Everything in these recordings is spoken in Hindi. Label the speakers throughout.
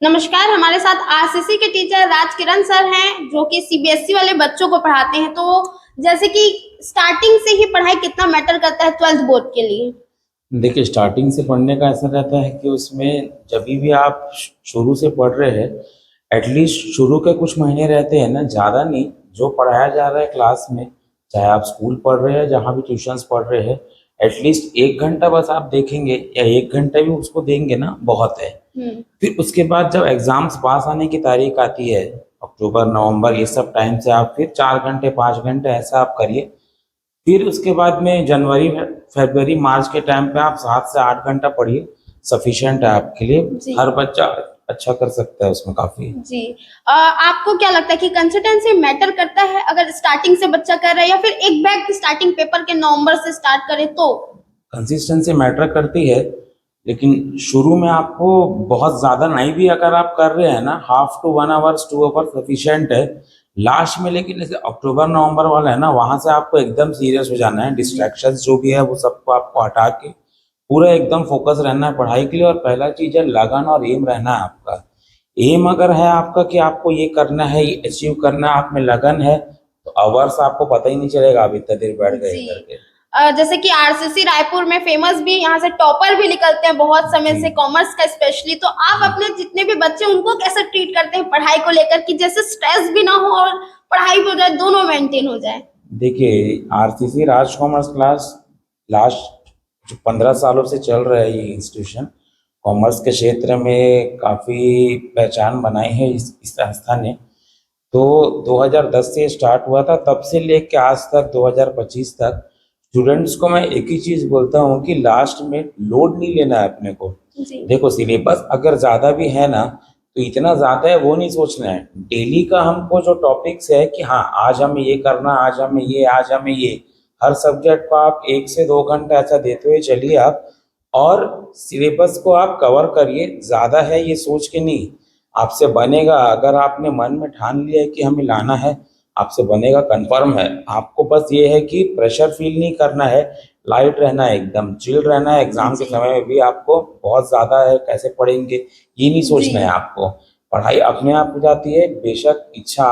Speaker 1: नमस्कार। हमारे साथ आरसीसी के टीचर राजकिरण सर हैं जो कि सीबीएसई वाले बच्चों को पढ़ाते हैं। तो जैसे कि स्टार्टिंग से ही पढ़ाई कितना मैटर करता है 12th बोर्ड के लिए?
Speaker 2: देखिए, स्टार्टिंग से पढ़ने का ऐसा रहता है कि उसमें जब भी आप शुरू से पढ़ रहे हैं, एटलीस्ट शुरू के कुछ महीने रहते हैं ना, ज़्यादा नहीं, जो पढ़ाया जा रहा है क्लास में, चाहे आप स्कूल पढ़ रहे हैं, जहाँ भी ट्यूशन्स पढ़ रहे हैं, एटलीस्ट 1 घंटा बस आप देखेंगे या 1 घंटा भी उसको देंगे ना, बहुत है। फिर उसके बाद जब एग्ज़ाम्स पास आने की तारीख आती है, अक्टूबर नवंबर ये सब टाइम से आप फिर 4 घंटे 5 घंटे ऐसा आप करिए। फिर उसके बाद में जनवरी फरवरी मार्च के टाइम पे आप 7 से 8 घंटा पढ़िए, सफिशिएंट है आपके लिए।
Speaker 1: जी।
Speaker 2: हर बच्चा अच्छा कर सकता है उसमें काफ़ी।
Speaker 1: जी। आपको क्या लगता है कि कंसिस्टेंसी मैटर करता है अगर स्टार्टिंग से बच्चा कर रहा है, या फिर एक बैग स्टार्टिंग पेपर के नवंबर से स्टार्ट करे तो?
Speaker 2: कंसिस्टेंसी मैटर करती है, लेकिन शुरू में आपको बहुत ज़्यादा नहीं भी अगर आप कर रहे हैं ना, half to 1 hours 2 hour sufficient है। लास्ट में लेकिन जैसे अक्टूबर नवंबर वाला है ना, वहाँ से आपको एकदम सीरियस हो जाना है। डिस्ट्रैक्शंस जो भी है वो सबको आपको हटा के पूरा एकदम फोकस रहना है पढ़ाई के लिए। और पहला चीज़ है लगन और एम रहना है आपका। एम अगर है आपका कि आपको ये करना है, ये अचीव करना है, आप में लगन है, तो आवर्स आपको पता ही नहीं चलेगा आप इतना देर बैठ गए
Speaker 1: जी।
Speaker 2: करके।
Speaker 1: जैसे कि आरसीसी रायपुर में फेमस भी, यहाँ से टॉपर भी निकलते हैं बहुत समय
Speaker 2: जी
Speaker 1: से, कॉमर्स का स्पेशली। तो आप
Speaker 2: जी।
Speaker 1: अपने जितने भी बच्चे उनको कैसे ट्रीट करते हैं पढ़ाई को लेकर, कि जैसे स्ट्रेस भी ना हो और पढ़ाई भी हो जाए, दोनों मेंटेन हो जाए?
Speaker 2: देखिए, आरसीसी राज कॉमर्स क्लास लास्ट जो 15 सालों से चल रहा है, ये इंस्टीट्यूशन कॉमर्स के क्षेत्र में काफ़ी पहचान बनाई है इस संस्था ने। तो 2010 से स्टार्ट हुआ था, तब से लेके आज तक 2025 तक स्टूडेंट्स को मैं एक ही चीज़ बोलता हूँ कि लास्ट में लोड नहीं लेना है अपने को।
Speaker 1: जी।
Speaker 2: देखो, सिलेबस अगर ज़्यादा भी है ना, तो इतना ज़्यादा है वो नहीं सोचना है। डेली का हमको जो टॉपिक्स है कि हाँ आज हमें ये करना, आज हमें ये, आज हमें ये, हर सब्जेक्ट को आप 1 से 2 घंटा ऐसा देते हुए चलिए आप। और सिलेबस को आप कवर करिए, ज़्यादा है ये सोच के नहीं। आपसे बनेगा, अगर आपने मन में ठान लिया है कि हमें लाना है, आपसे बनेगा, कंफर्म है। आपको बस ये है कि प्रेशर फील नहीं करना है, लाइट रहना है, एकदम चिल रहना है। एग्जाम के
Speaker 1: जी।
Speaker 2: समय में भी आपको बहुत ज़्यादा है कैसे पढ़ेंगे ये नहीं
Speaker 1: जी।
Speaker 2: सोचना है आपको। पढ़ाई अपने आप हो जाती है, बेशक इच्छा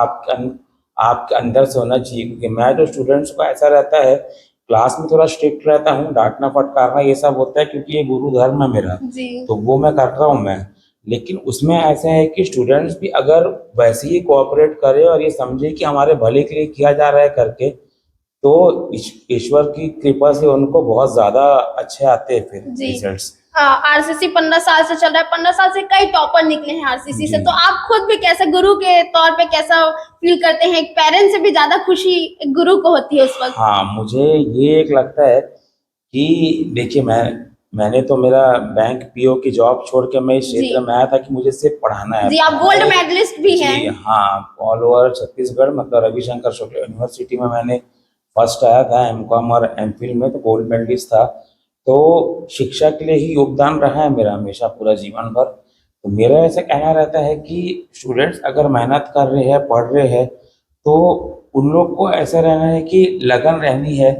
Speaker 2: आपके अंदर से होना चाहिए। क्योंकि मैं जो स्टूडेंट्स को ऐसा रहता है, क्लास में थोड़ा स्ट्रिक्ट रहता हूँ, डांटना फटकारना ये सब होता है क्योंकि ये गुरु धर्म है मेरा,
Speaker 1: जी।
Speaker 2: तो वो मैं कर रहा हूँ मैं। लेकिन उसमें ऐसा है कि स्टूडेंट्स भी अगर वैसे ही कोऑपरेट करे और ये समझे कि हमारे भले के लिए किया जा रहा है करके, तो ईश्वर की कृपा से उनको बहुत ज़्यादा अच्छे आते हैं फिर
Speaker 1: जी।
Speaker 2: रिजल्ट्स।
Speaker 1: आरसीसी 15 साल से चल रहा है, 15 साल से कई टॉपर निकले हैं आरसीसी से।
Speaker 2: जी।
Speaker 1: तो आप खुद भी कैसे गुरु के तौर पे कैसा फील करते हैं? एक पेरेंट्स से भी ज्यादा खुशी एक गुरु को होती है उस वक्त।
Speaker 2: हाँ, मुझे ये एक लगता है कि देखिए, मैंने तो मेरा बैंक पीओ की जॉब छोड़ के मैं इस
Speaker 1: जी।
Speaker 2: क्षेत्र में आया था कि मुझे सिर्फ पढ़ाना है,
Speaker 1: जी, आप
Speaker 2: पढ़ाना
Speaker 1: गोल्ड
Speaker 2: है।
Speaker 1: मेडलिस्ट भी हैं।
Speaker 2: जी हाँ, ऑल ओवर छत्तीसगढ़, मतलब रविशंकर शुक्ल यूनिवर्सिटी में मैंने फर्स्ट आया था एमकॉम और एमफिल में, तो गोल्ड मेडलिस्ट था। तो शिक्षा के लिए ही योगदान रहा है मेरा हमेशा पूरा जीवन भर। तो मेरा ऐसा कहना रहता है कि स्टूडेंट्स अगर मेहनत कर रहे हैं, पढ़ रहे हैं, तो उन लोग को ऐसा रहना है कि लगन रहनी है,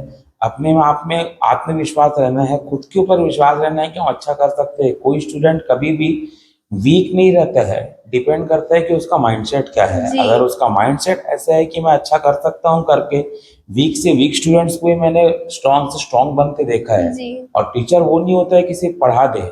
Speaker 2: अपने आप में आत्मविश्वास रहना है, खुद के ऊपर विश्वास रहना है कि हम अच्छा कर सकते हैं। कोई स्टूडेंट कभी भी वीक नहीं रहता है, डिपेंड करता है कि उसका माइंडसेट क्या है।
Speaker 1: जी।
Speaker 2: अगर उसका माइंडसेट ऐसा है कि मैं अच्छा कर सकता हूँ करके, वीक से वीक स्टूडेंट्स को भी मैंने स्ट्रांग से स्ट्रांग बनते देखा है।
Speaker 1: जी।
Speaker 2: और टीचर वो नहीं होता है कि सिर्फ पढ़ा दे।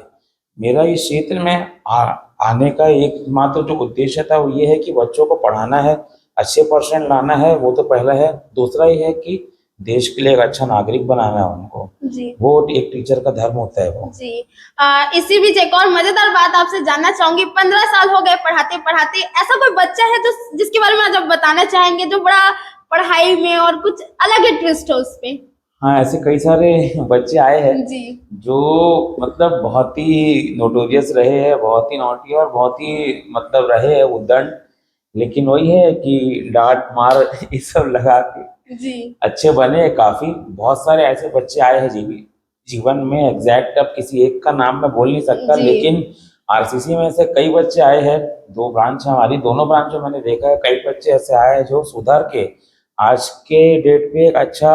Speaker 2: मेरा इस क्षेत्र में आने का एकमात्र जो उद्देश्य था वो ये है कि बच्चों को पढ़ाना है, अच्छे परसेंट लाना है, वो तो पहला है। दूसरा ये है कि देश के लिए एक अच्छा नागरिक बनाना है उनको।
Speaker 1: जी।
Speaker 2: वो एक टीचर का धर्म होता है वो।
Speaker 1: जी। इसी बीच एक और मजेदार बात आपसे जानना चाहूंगी। 15 साल हो गए पढ़ाते पढ़ाते, ऐसा कोई बच्चा है जो जिसके बारे में आज आप बताना चाहेंगे, जो बड़ा पढ़ाई में और कुछ अलग ही ट्विस्ट हो उस पे?
Speaker 2: हाँ, ऐसे कई सारे बच्चे आए हैं
Speaker 1: जी।
Speaker 2: जो मतलब बहुत ही नोटोरियस रहे हैं, बहुत ही नॉटी और बहुत ही मतलब रहे हैं उद्दंड। लेकिन वही है कि डांट मार ये सब लगा के
Speaker 1: जी।
Speaker 2: अच्छे बने काफ़ी। बहुत सारे ऐसे बच्चे आए हैं जीवन में, एग्जैक्ट अब किसी एक का नाम मैं बोल नहीं सकता,
Speaker 1: जी।
Speaker 2: लेकिन आरसीसी में ऐसे कई बच्चे आए हैं। 2 ब्रांच है हमारी, दोनों ब्रांच में मैंने देखा है कई बच्चे ऐसे आए हैं जो सुधर के आज के डेट पे एक अच्छा,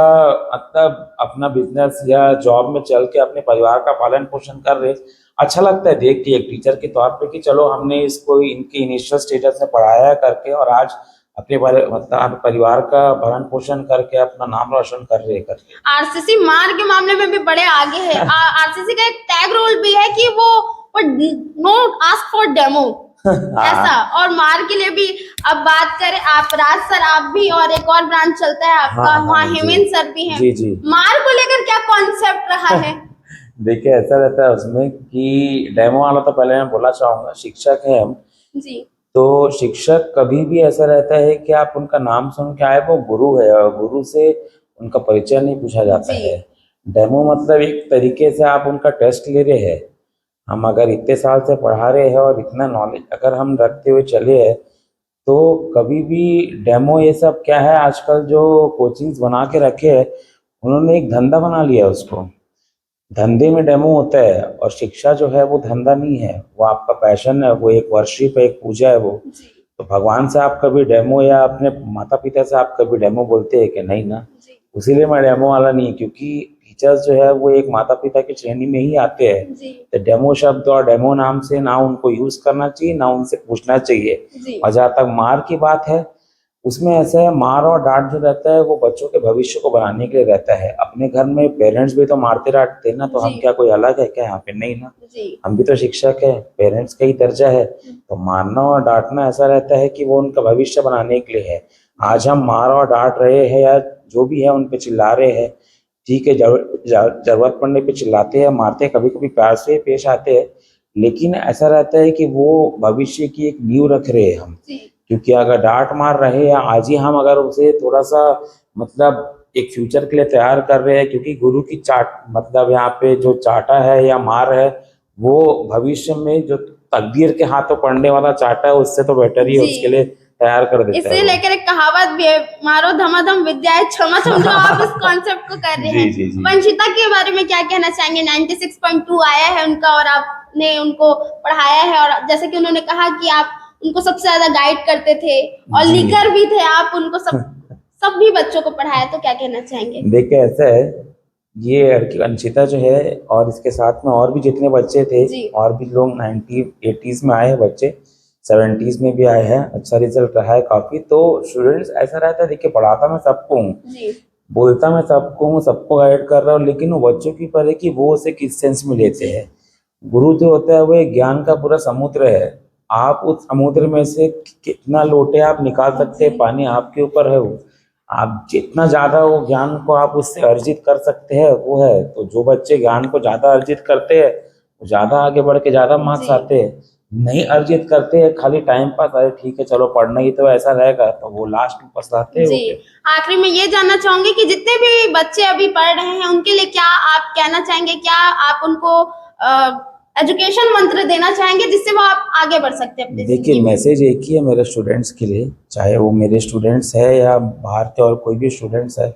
Speaker 2: मतलब अपना बिजनेस या जॉब में चल के अपने परिवार का पालन पोषण कर रहे। अच्छा लगता है देख के एक टीचर के तौर पे कि चलो हमने इसको इनके इनिशियल स्टेटस में पढ़ाया करके और आज अपने मतलब परिवार का भरण पोषण करके अपना नाम रोशन कर रहे करके।
Speaker 1: आरसीसी मार के मामले में भी बड़े आगे है। आरसीसी का एक टैग रोल भी है कि वो नो आस्क फॉर डेमो ऐसा, और मार के लिए भी। अब बात करें आप राज सर, आप भी, और एक और ब्रांच चलता है आपका,
Speaker 2: हाँ,
Speaker 1: वहाँ
Speaker 2: जी।
Speaker 1: हेमंत सर भी हैं।
Speaker 2: जी जी।
Speaker 1: मार को लेकर क्या कॉन्सेप्ट रहा है?
Speaker 2: देखिए ऐसा रहता है उसमें कि डेमो वाला तो पहले मैं बोलना चाहूंगा, शिक्षक है हम,
Speaker 1: जी
Speaker 2: तो शिक्षक कभी भी ऐसा रहता है कि आप उनका नाम सुन के आए, वो गुरु है और गुरु से उनका परिचय नहीं पूछा जाता
Speaker 1: जी।
Speaker 2: है। डेमो मतलब एक तरीके से आप उनका टेस्ट ले रहे हैं। हम अगर इतने साल से पढ़ा रहे हैं और इतना नॉलेज अगर हम रखते हुए चले हैं, तो कभी भी डेमो ये सब क्या है, आजकल जो कोचिंग्स बना के रखे हैं उन्होंने एक धंधा बना लिया उसको। धंधे में डेमो होता है और शिक्षा जो है वो धंधा नहीं है, वो आपका पैशन है, वो एक वर्शिप है, एक पूजा है वो।
Speaker 1: जी
Speaker 2: तो भगवान से आप कभी डेमो या अपने माता पिता से आप कभी डेमो बोलते हैं कि नहीं ना।
Speaker 1: जी
Speaker 2: उसीलिए मैं डेमो वाला नहीं, क्योंकि टीचर्स जो है वो एक माता पिता की श्रेणी में ही आते हैं।
Speaker 1: जी
Speaker 2: तो डेमो शब्द और डेमो नाम से ना उनको यूज करना चाहिए, ना उनसे पूछना चाहिए।
Speaker 1: जी
Speaker 2: और जहाँ तक मार की बात है, उसमें ऐसा है, मार और डांट जो रहता है वो बच्चों के भविष्य को बनाने के लिए रहता है। अपने घर में पेरेंट्स भी तो मारते डांटते हैं ना, तो हम
Speaker 1: जी
Speaker 2: क्या कोई अलग है क्या यहाँ पे? नहीं ना,
Speaker 1: जी
Speaker 2: हम भी तो शिक्षक है, पेरेंट्स का ही दर्जा है। तो मारना और डांटना ऐसा रहता है कि वो उनका भविष्य बनाने के लिए है। आज हम मार और डांट रहे हैं या जो भी है उन पे चिल्ला रहे हैं, ठीक है, जरूरत पड़ने पे चिल्लाते हैं, मारते हैं, कभी कभी प्यार से पेश आते हैं, लेकिन ऐसा रहता है कि वो भविष्य की एक नींव रख रहे हैं हम।
Speaker 1: जी
Speaker 2: क्योंकि अगर डांट मार रहे हैं आज ही हम, अगर उसे थोड़ा सा मतलब एक फ्यूचर के लिए तैयार कर रहे हैं, क्योंकि गुरु की चाट मतलब यहाँ पे जो चाटा है या मार है, वो भविष्य में जो तकदीर के हाथों पड़ने वाला चाटा है उससे तो बेटर ही है,
Speaker 1: जी।
Speaker 2: उसके लिए तैयार कर देता
Speaker 1: इसे
Speaker 2: है वो।
Speaker 1: लेकर एक कहावत भी है, मारो धमाधम विद्याए क्षमा छम, जो आप इस कॉन्सेप्ट को कर रहे
Speaker 2: जी,
Speaker 1: हैं।
Speaker 2: जी, जी।
Speaker 1: वंशिता के बारे में क्या कहना चाहेंगे? 96.2 आया है उनका और आपने उनको पढ़ाया है, और जैसे कि उन्होंने कहा कि आप उनको सबसे ज्यादा गाइड करते थे और
Speaker 2: जी।
Speaker 1: लीकर भी थे आप उनको, सब भी बच्चों को पढ़ाया, तो क्या कहना चाहेंगे?
Speaker 2: देखिए ऐसा है, ये लड़की अंशिता जो है और इसके साथ में और भी जितने बच्चे थे,
Speaker 1: जी।
Speaker 2: और भी लोग 80s में आए हैं बच्चे, 70s में भी आए हैं, अच्छा रिजल्ट रहा है काफी। तो स्टूडेंट्स ऐसा रहता है, देखिए पढ़ाता मैं सबको हूँ,
Speaker 1: जी
Speaker 2: बोलता मैं सबको हूँ, सबको गाइड कर रहा हूँ, लेकिन वो बच्चों की पर है कि वो उसे किस सेंस में लेते हैं। गुरु जो होता है वो एक ज्ञान का पूरा समुद्र है। आप उस समुद्र में से कितना लोटे आप निकाल सकते हैं, पानी आपके ऊपर है वो। आप जितना ज्यादा वो ज्ञान को आप उससे अर्जित कर सकते हैं वो है। तो जो बच्चे ज्ञान को ज्यादा अर्जित करते हैं वो ज्यादा आगे बढ़ के ज्यादा मार्क्स
Speaker 1: जी।
Speaker 2: आते हैं। नहीं अर्जित करते हैं, खाली टाइम पास, अरे ठीक है चलो पढ़ना ही तो ऐसा रहेगा, तो वो लास्ट में पछताते हैं वो
Speaker 1: जी।
Speaker 2: फिर।
Speaker 1: आखिरी में ये जानना चाहूंगी कि जितने भी बच्चे अभी पढ़ रहे हैं उनके लिए क्या आप कहना चाहेंगे? क्या आप उनको एजुकेशन मंत्र देना चाहेंगे जिससे वो आप आगे बढ़ सकते हैं अपनी
Speaker 2: देखिए
Speaker 1: जिंदगी में?
Speaker 2: मैसेज एक ही है मेरे स्टूडेंट्स के लिए, चाहे वो मेरे स्टूडेंट्स है या बाहर के और कोई भी स्टूडेंट्स है,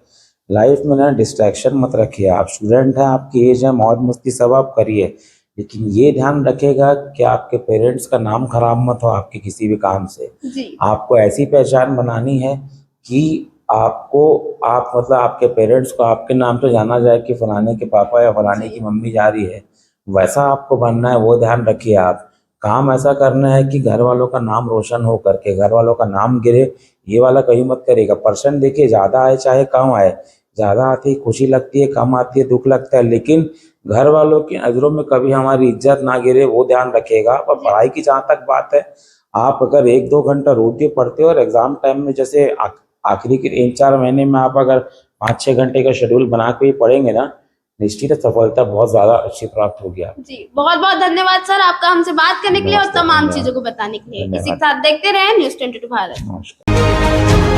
Speaker 2: लाइफ में ना डिस्ट्रैक्शन मत रखिए। आप स्टूडेंट हैं, आपकी एज है, मौज मस्ती सब आप करिए, लेकिन ये ध्यान रखिएगा कि आपके पेरेंट्स का नाम खराब मत हो आपके किसी भी काम से।
Speaker 1: जी
Speaker 2: आपको ऐसी पहचान बनानी है कि आपको आप मतलब आपके पेरेंट्स को आपके नाम से जाना जाए कि फलाने के पापा या फलाने की मम्मी जा रही है, वैसा आपको बनना है, वो ध्यान रखिए। आप काम ऐसा करना है कि घर वालों का नाम रोशन हो करके, घर वालों का नाम गिरे, ये वाला कहीं मत करेगा। परसेंट देखिए ज़्यादा आए चाहे कम आए, ज़्यादा आती है खुशी लगती है, कम आती है दुख लगता है, लेकिन घर वालों की नज़रों में कभी हमारी इज्जत ना गिरे, वो ध्यान रखिएगा। और पढ़ाई की जहाँ तक बात है, आप अगर 1-2 घंटा रोज भी पढ़ते हो और एग्जाम टाइम में जैसे आखिरी के 3-4 महीने में आप अगर 5-6 घंटे का शेड्यूल बना के ही पढ़ेंगे ना, निश्चित है सफलता बहुत ज्यादा अच्छी प्राप्त होगी आपको।
Speaker 1: जी, बहुत बहुत धन्यवाद सर आपका हमसे बात करने के लिए और
Speaker 2: नमस्ते,
Speaker 1: तमाम
Speaker 2: धन्यवाद।
Speaker 1: चीजों को बताने के लिए। इसी के
Speaker 2: धन्यवाद।
Speaker 1: साथ देखते रहे न्यूज़ 22 भारत।
Speaker 2: नमस्कार।